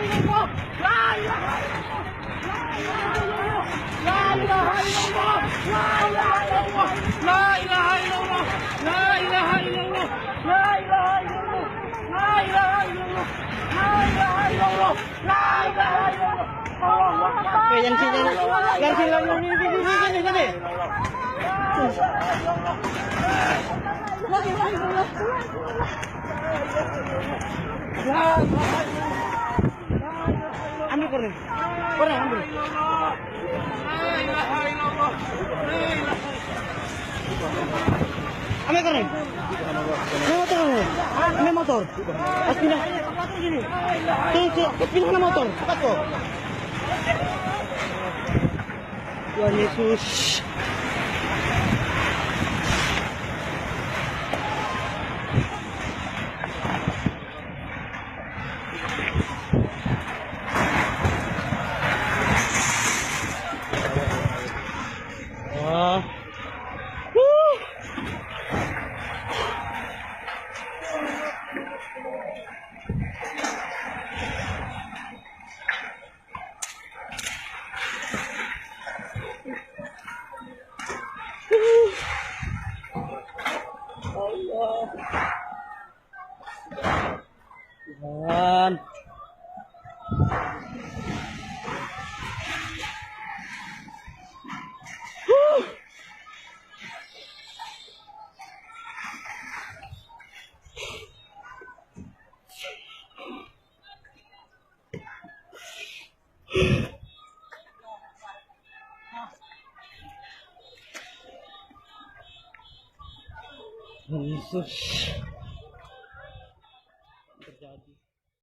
illallah, la ilaha illallah, la ilaha illallah, la ilaha illallah, la ilaha illallah, la ilaha illallah, la ilaha illallah, la ilaha illallah, la ilaha illallah, la ilaha illallah. Allahu Akbar. Yang sini, sini. Ambil koren, ambil. Ambil koren. Ambil motor. Pas pindah. Pindah motor. Cepat kok. Tuhan Yesus. Tuhan. Yesus terjadi.